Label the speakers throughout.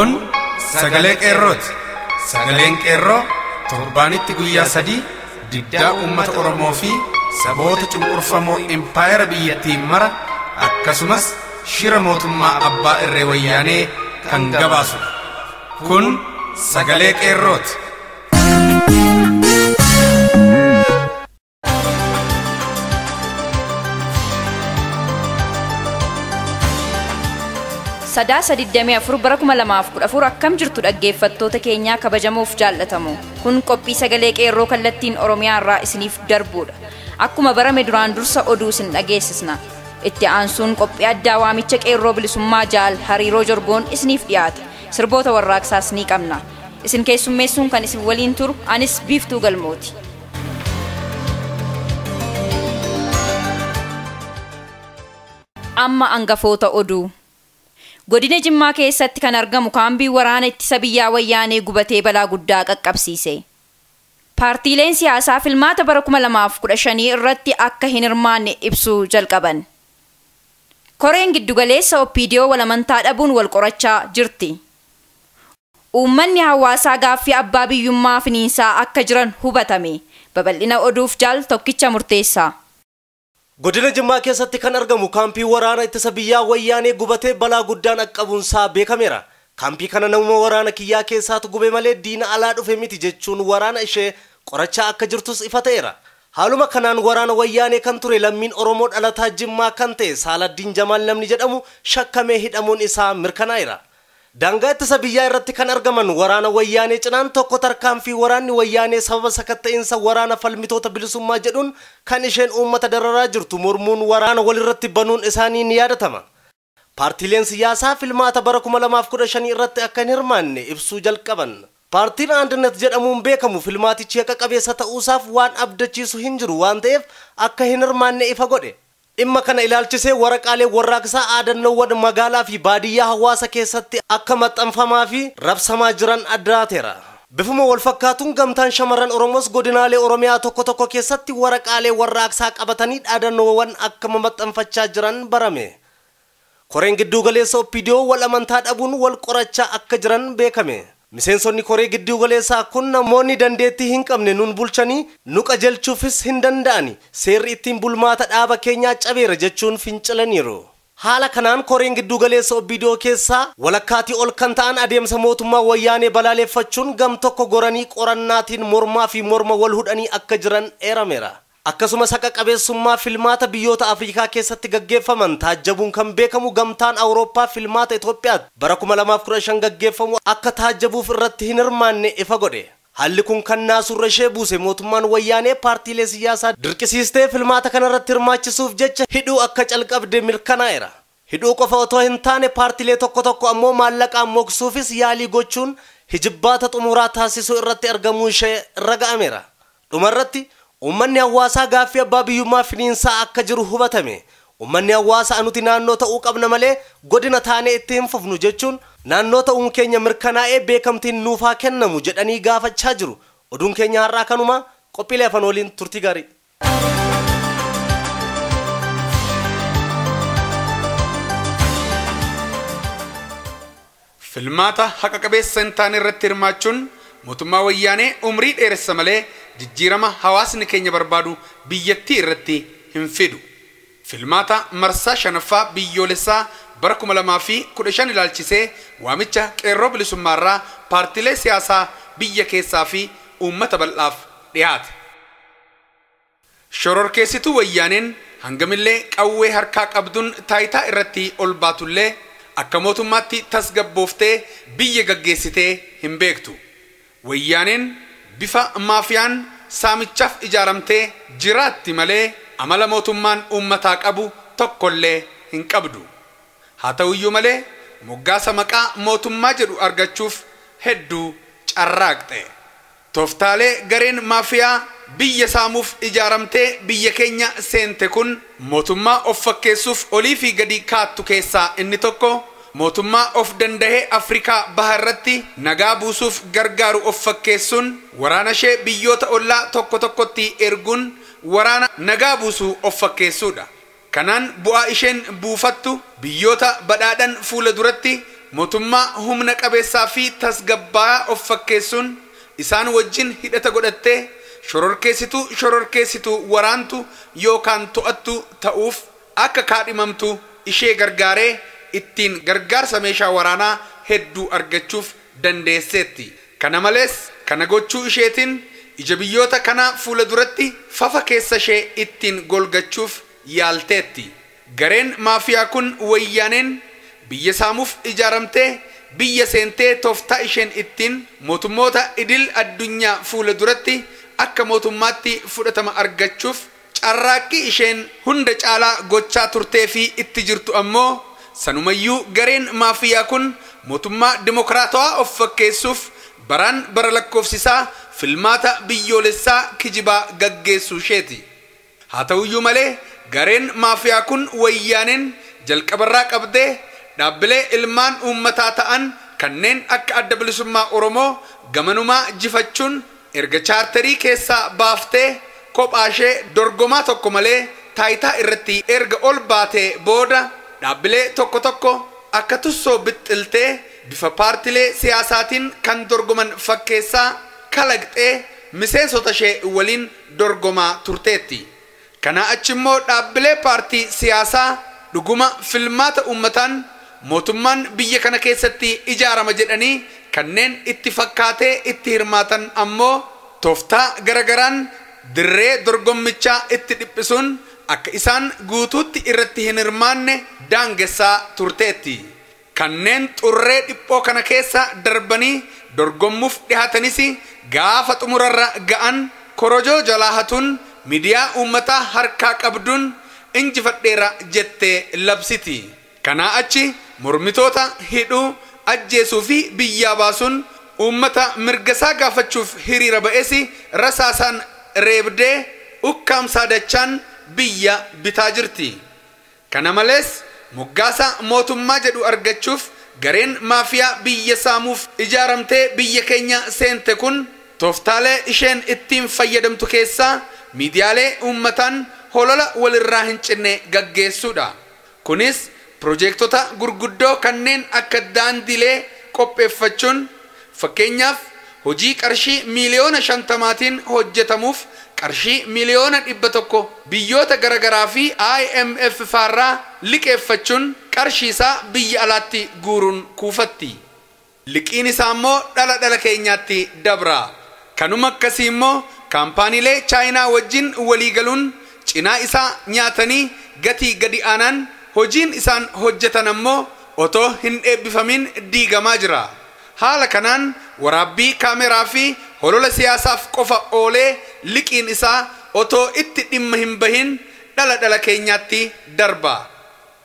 Speaker 1: Kun sagalee qeerrooti. Sagaleen qeerroo torbaanitti guyyaa 3 diddaa uummata Oromoo fi saboota cunqurfamoo impaayera biyyattii mara akkasumas shira mootummaa abbaa irree wayyaanee kan gabaasu. Kun sagalee qeerrooti.
Speaker 2: Sadaasa 24 bara 2014 akkam jirtu dhaggeeffattoota keenyaa kabajamoo fi jaallatamoo. Kun qophii sagalee qeerroo kallattiin Oromiyaa irraa isiniif darbuudha. Akkuma barame duraan dursa oduu isin dhageessisna. Itti aansuun qophii addaa waamicha qeerroo bilisummaa jaal hariiroo jorboon isiniif dhiyaata. Sirboota warraaqsaas ni qabna. Isin keessummeessuun kan isin waliin turu anis Biiftuu Galmooti. Amma angafoota oduu. Godina Jimmaa keessatti kan argamu kaambii waraana ittisa biyyaa wayyaanee gubatee balaa guddaa qaqqabsiise. Paartiileen siyaasaa filmaata bara 2015 irratti akka hin hirmaanne ibsuu jalqaban. Koreen giddugaleessa OPDO walamantaa dhabuun wal qorachaa jirti. Uummanni hawaasaa gaaffii abbaa biyyummaa finiinsaa akka jiran hubatame. Babal'ina oduuf jaal tokkicha murteessaa.
Speaker 3: Godina Jimmaa keessatti kan argamu kaampii waraana ittisa biyyaa wayyaanee gubatee balaa guddaan qaqqabuunsaa beekameera. Kaampii kana nama waraana kiyyaa keessaatu gube malee diina alaa dhufe miti jechuun waraana ishee qorachaa akka jirtus ifa ta'eera. Haaluma kanaan waraana wayyaanee kan ture lammiin Oromoo dhalataa Jimmaa kan ta'e Saaladdiin Jamaal namni jedhamu shakkamee hidhamuun isaa mirkanaa'eera. Daangaa ittisa biyyaa irratti kan argaman waraana wayyaanee cinaan tokko tarkaanfii waraanni wayyaanee sababa sakatta'insa waraana falmitoota bilisummaa jedhuun kan isheen uummata dararaa jirtu mormuun waraana walirratti banuun isaanii ni yaadatama. Paartiileen siyaasaa filmaata bara 2015 irratti akka hin hirmaanne ibsuu jalqaban. Paartiin Andinet jedhamuun beekamu filmaatichi haqa qabeessa ta'uusaaf waan abdachiisu hin jiru waan ta'eef akka hin hirmaanne ifa godhe. Dhimma kana ilaalchisee waraqaalee warraaqsaa aadannoowwan magaalaa fi baadiyyaa hawaasa keessatti akka maxxanfamaa fi rabsamaa jiran addaateera. Bifuma wal fakkaatuun gamtaan shamarran Oromoos godinaalee Oromiyaa tokko tokko keessatti waraqaalee warraaqsaa qabatanii aadannoowwan akka maxxanfachaa jiran barame. Koreen giddugaleessa OPDO wal amantaa dhabuun wal qorachaa akka jiran beekame. Miseensonni koree giddugaleessaa kun namoonni dandeettii hin qabne nun bulchanii nu qajeelchuufis hin danda'ani. Seerri ittiin bulmaata dhaaba keenyaa cabeera jechuun fincilaniiru. Haala kanaan koreen giddugaleessa OPDO keessaa walakkaatii ol kan ta'an adeemsa mootummaa wayyaanee balaaleffachuun gam tokko goranii qorannaatiin mormaa fi morma wal hudhanii akka jiran eerameera. Akkasumas haqa qabeessummaa filmaata biyyoota Afrikaa keessatti gaggeeffaman taajjabuun kan beekamu gamtaan Awurooppaa filmaata Itoophiyaatti bara 2015 gaggeeffamu akka taajjabuuf irratti hin hirmaanne ifa godhe. Haalli kun kan naasurra ishee buuse mootummaan wayyaanee paartiilee siyaasaa dirqisiistee filmaata kanarratti hirmaachisuuf jecha hidhuu akka calqabde mirkanaa'eera. Hidhuu qofa otoo hin taane paartiilee tokko tokko ammoo maallaqaan moksuufis yaalii gochuun hijibbaata xumuraa taasisuu irratti argamuu ishee irra ga'ameera. Dhumarratti Uummanni hawaasaa gaaffii abbaa biyyummaa finiinsaa akka jiru hubatame. Uummanni hawaasaa nuti naannoo ta'uu qabna malee godina taanee itti hin fufnu jechuun naannoo ta'uun keenya mirkanaa'ee beekamtiin nuuf haa kennamu jedhanii gaafachaa jiru. Oduun keenya har'aa kanuma qophiilee afaan waliin turtii gaarii.
Speaker 1: Filmaata haqa qabeessa hin taane irratti hirmaachuun mootummaa wayyaanee umrii dheeressa malee jijjiirama hawaasni keenya barbaadu biyyattii irratti hin fidu. Filmaata marsaa shanaffaa biyyoolessaa bara 2015 ilaalchisee waamicha qeerroo bilisummaarraa paartiilee siyaasaa biyya keessaa fi uummata bal'aaf dhiyaate. Shororkeessituu wayyaaneen hangamillee qawwee harkaa qabduun taayitaa irratti ol baatullee akka mootummaatti tasgabbooftee biyya gaggeessitee hin beektu. Wayyaaneen bifa maafiyaan saamichaaf ijaaramtee jiraatti malee amala mootummaan uummataa qabu tokkollee hin qabdu. Haa ta'uyyuu malee moggaasa maqaa mootummaa jedhu argachuuf hedduu carraaqxe. Tooftaalee gareen maafiyaa biyya saamuuf ijaaramtee biyya keenya seente kun mootummaa of fakkeessuuf olii fi gadi kaattu keessaa inni tokko mootummaa of danda'ee Afrikaa baharratti nagaa buusuuf gargaaru of fakkeessuun waraana ishee biyyoota ollaa tokko tokkotti erguun waraana nagaa buusuu of fakkeessuudha. Kanaan bu'aa isheen buufattu biyyoota badhaadhan fuula duratti mootummaa humna qabeessaa fi tasgabbaa'aa of fakkeessuun isaan wajjin hidhata godhattee shororkeessituu waraantu yookaan to'attu ta'uuf akka kaadhimamtu ishee gargaaree ittiin gargaarsa meeshaa waraanaa hedduu argachuuf dandeesseetti. Kana malees kana gochuu isheetiin ija biyyoota kanaa fuula duratti fafa keessa ishee ittiin golgachuuf yaalteetti. Gareen maafiyaa kun wayyaaneen biyya saamuuf ijaaramtee biyya seentee tooftaa isheen ittiin mootummoota idil addunyaa fuula duratti akka mootummaatti fudhatama argachuuf carraaqqii isheen hunda caalaa gochaa turtee fi itti jirtu ammoo sanumayyuu gareen maafiyaa kun mootummaa dimokiraatawaa of fakkeessuuf baraan bara lakkoofsisaa filmaata biyyoolessaa kijibaa gaggeessuu isheeti. Haa ta'uyyuu malee gareen maafiyaa kun wayyaaneen jalqabarraa qabdee dhaabbilee ilmaan uummataa ta'an kanneen akka adda bilisummaa Oromoo gamanumaa jifachuun erga chaartarii keessaa baaftee kophaa ishee dorgomaa tokko malee taayitaa irratti erga ol baatee booda dhaabbilee tokko akka tussoo bixxiltee bifa paartilee siyaasaatiin kan dorgoman fakkeessaa kalaqxee miseensota ishee waliin dorgomaa turteetti. Kana achimmoo dhaabbilee paartii siyaasaa dhuguma filmaata uummataan mootummaan biyya kana keessatti ijaarama jedhanii kanneen itti fakkaatee itti hirmaatan ammoo tooftaa garagaraan dirree dorgommichaa itti dhiphisuun akka isaan guutuutti irratti hin hirmaanne daangessaa turteetti. Kanneen xurree dhiphoo kana keessa darbanii dorgommuuf dhihaatanis gaafa xumurarra ga'an korojoo jalaa hatuun miidiyaa uummataa harkaa qabduun injifadheera jettee labsiti. Kanaa achi mormitoota hidhuu ajjeesuu fi biyyaa baasuun uummata mirgasaa gaafachuuf hiriira ba'es rasaasaan reebdee ukkaamsaa dachaan biyya bitaa jirti. Kana malees moggaasa mootummaa jedhu argachuuf gareen maafiyaa biyya saamuuf ijaaramtee biyya keenya seente kun tooftaalee isheen ittiin fayyadamtu keessaa miidiyaalee uummataan holola walirraa hin cinne gaggeessuudha. Kunis piroojeektota gurguddoo kanneen akka daandilee qopheeffachuun fakkeenyaaf hojii qarshii miliyoona 50 hojjetamuuf qarshii miliyoona 100 biyyoota garagaraa fi IMF faarraa liqeeffachuun qarshii isaa biyya alaatti guuruun kuufatti. Liqiin isaa immoo dhala keenyaatti dabra. Kanuma akkasii immoo kaampaaniilee chaayinaa wajjin waliigaluun cinaa isaa nyaatanii gatii gadi aanaan hojiin isaan hojjetan ammoo otoo hin eebbifamin diigamaa jira. Haala kanaan waraabbii kaameraa fi holola siyaasaaf qofa oolee liqiin isaa otoo itti dhimma hin bahin dhala keenyaatti darba.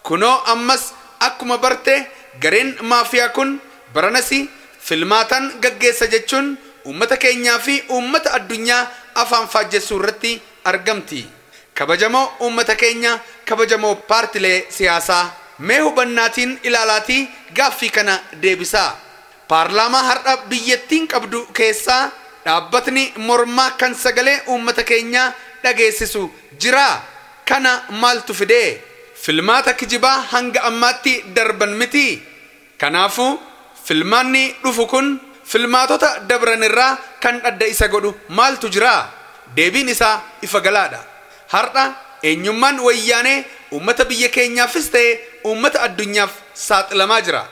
Speaker 1: Kunoo ammas akkuma barte gareen maafiyaa kun baranasi filmaatan gaggeessa jechuun uummata keenyaa fi uummata addunyaa afaan faajjessuu irratti argamti. Kabajamoo uummata keenya kabajamoo paartilee siyaasaa mee hubannaatiin ilaalaatii gaaffii kana deebisaa. Paarlaamaa har'a biyyattiin qabdu keessaa dhaabbatni mormaa kan sagalee uummata keenyaa dhageessisu jira. Kana maaltu fidee? Filmaata kijibaa hanga ammaatti darban miti. Kanaafuu filmaanni dhufu kun filmaatota dabranirraa kan adda isa godhu maaltu jira? Deebiin isaa ifa galaadha. Har'a eenyummaan wayyaanee uummata biyya keenyaafis ta'e uummata addunyaaf saaxilamaa jira.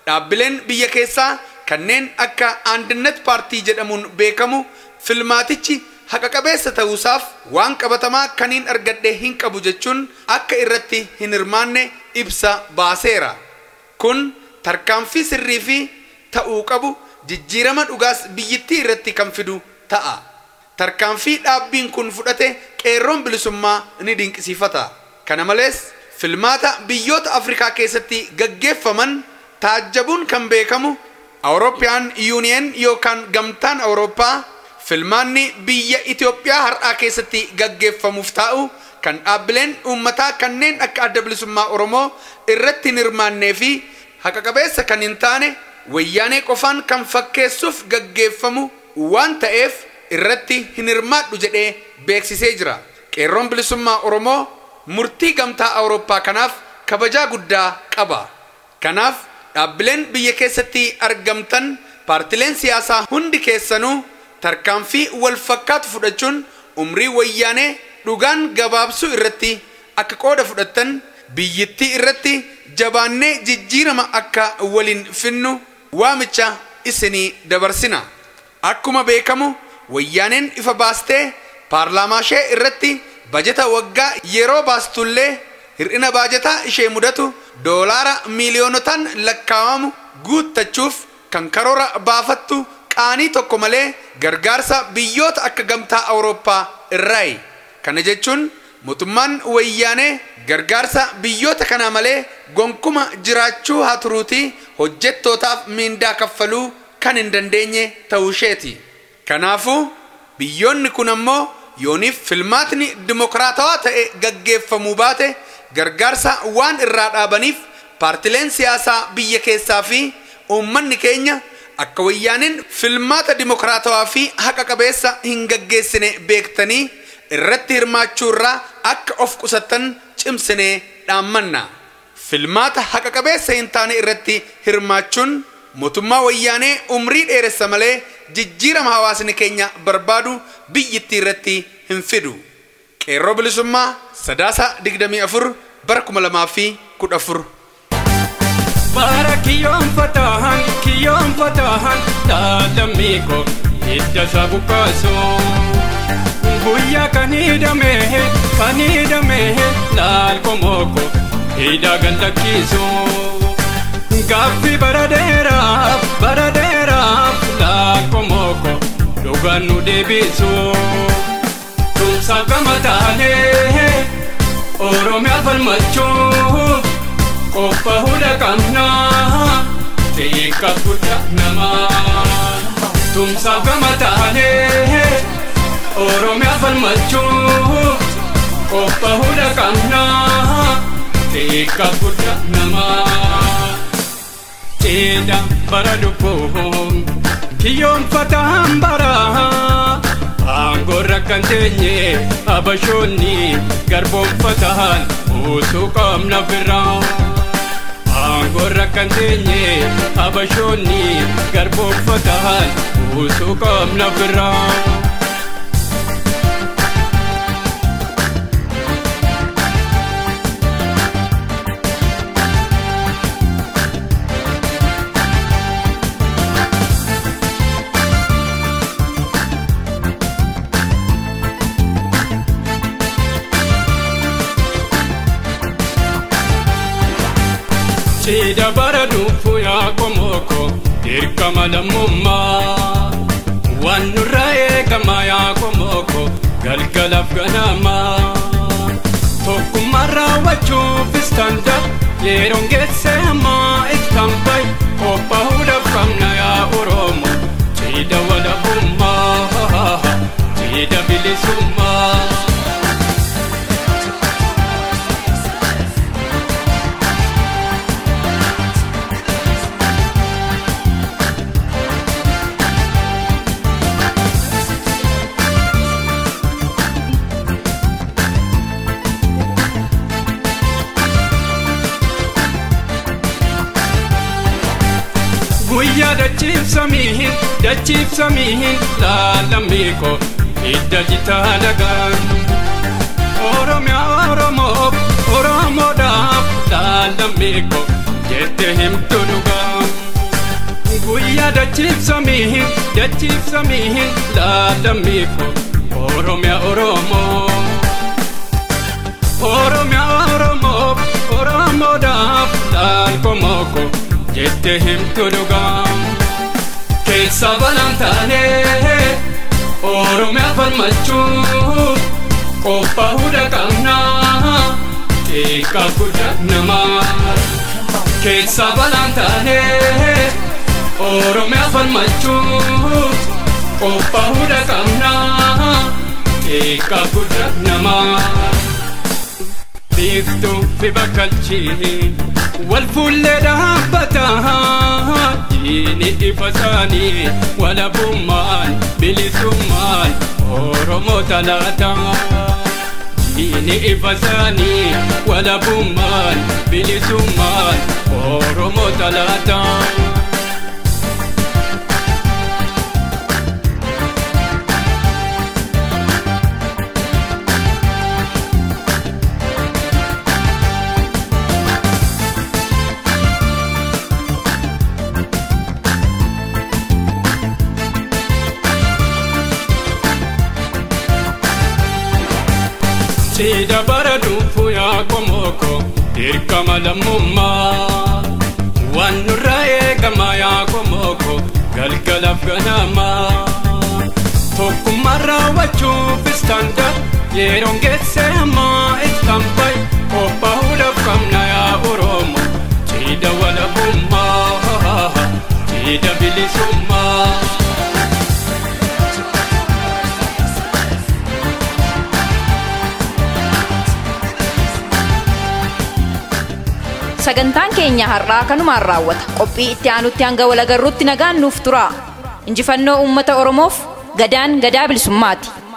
Speaker 1: Dhaabbileen biyya keessaa kanneen akka Andinet Paartii jedhamuun beekamu filmaatichi haqa qabeessa ta'uusaaf waan qabatamaa kaniin argadhee hin qabu jechuun akka irratti hin hirmaanne ibsa baaseera. Kun tarkaanfii sirrii fi ta'uu qabu jijjiirama dhugaas biyyittii irratti kan fidu ta'a. Tarkaanfii dhaabbiin kun fudhate qeerroon bilisummaa ni dinqisiifata. Kana malees filmaata biyyoota Afrikaa keessatti gaggeeffaman taajjabuun kan beekamu Awurooppiyaan Yuuniyeen yookaan gamtaan Awurooppaa filmaanni biyya Itoophiyaa har'aa keessatti gaggeeffamuuf taa'u kan dhaabbileen uummataa kanneen akka adda bilisummaa Oromoo irratti hin hirmaannee fi haqa qabeessa kan hin taane wayyaanee qofaan kan fakkeessuuf gaggeeffamu waan ta'eef irratti hin hirmaadhu jedhee beeksisee jira. Qeerroon bilisummaa Oromoo murtii gamtaa Awurooppaa kanaaf kabajaa guddaa qaba. Kanaaf dhaabbileen biyya keessatti argamtan paartileen siyaasaa hundi keessanuu tarkaanfii wal fakkaatu fudhachuun umrii wayyaanee dhugaan gabaabsuu irratti akka qooda fudhattan biyyittii irratti jabaannee jijjiirama akka waliin finnu waamicha isinii dabarsina. Akkuma beekamu wayyaaneen ifa baastee paarlaamaa ishee irratti bajeta waggaa yeroo baastullee hir'ina baajataa ishee mudatu doolaara miiliyoonotaan lakkaa'amu guuttachuuf kan karoora baafattu qaanii tokko malee gargaarsa biyyoota akka gamtaa Awurooppaa irraayi. Kana jechuun mootummaan wayyaanee gargaarsa biyyoota kana malee gonkuma jiraachuu haa turuutii hojjettootaaf miindaa kaffaluu kan hin dandeenye ta'uu isheeti. Kanaafuu biyyoonni kun ammoo yooniif filmaatni dimokiraatawaa ta'e gaggeeffamuu baate gargaarsa waan irraa dhaabaniif paartileen siyaasaa biyya keessaa fi uummanni keenya akka wayyaaneen filmaata dimokiraatawaa fi haqa qabeessa hin gaggeessine beektanii irratti hirmaachuurraa akka of qusattan cimsinee dhaammanna. Filmaata haqa qabeessa hin taane irratti hirmaachuun mootummaa wayyaanee umrii dheeressa malee jijjiirama hawaasni keenya barbaadu biyyittii irratti hin fidu. Qeerroo bilisummaa Sadaasa 24 bara 2014.
Speaker 4: Bara kiyyoon fatahan lalamiko hidda sabu kaaso guyyaa kan hidhamehe laal komoko hidha gallakkiiso gaaffii bara dheeraaf laal komoko dhugaan nu deebiso tumsa gama taanee Oromiyaa falmachuuf qopha hunda qabnaa xiqqaa guddaa namaa tumsa gama taanee Oromiyaa falmachuuf qopha hunda qabnaa xiqqaa guddaa namaa Cida bara dubboon kiyyoon fatahan baraa Angorra kan teenye abashoonni garboonfatahan osoo qabna biraa Angorra kan teenye abashoonni garboonfatahan osoo qabna biraa Cida bara dhufu yaa komoko dirqama lammummaa waan nurraa eegama yaa komoko galgalaaf ganamaa tokkummaa raawwachuuf istanda yeroon geesse ammaa istaanbay qophaa'uudhaaf qabna yaa Oromoo cida walabummaa cida bilisummaa. Guyyaa dachiif samihin laalamiko hidda jitaa lagaan Oromoodhaaf laalamiko jette himtu dhugaan Guyyaa dachiif samihin laalamiko Oromoodhaaf laalkomoko jette himtu dhugaan keessa balaan taanee Oromiyaa falmachuuf qopha hunda qabnaa xiqqaa guddaa namaa keessa balaan taanee Oromiyaa falmachuuf qopha hunda qabnaa xiqqaa guddaa namaa biiftuu fi bakkalchii wal fuullee dhaabbataa diini ifa isaanii walabummaan bilisummaan Oromoo talaataa diini ifasaanii walabummaan bilisummaan Oromoo talaataa. Sida baradufu ya komoko dirkama lamumma wanurrae kama ya komoko galgalaf ganama tokkummarra wachuuf istanda yerongesse amma ittambay qophahudaf kamna ya oromo sida walabumma sida bilisumma.
Speaker 2: Sagantaan keenya har'aa kanumaan raawwata. Qophii itti aanutti hanga wal agarruutti nagaan nuuf tura. Injifannoo uummata Oromoof. Gadaan gadaa bilisummaati.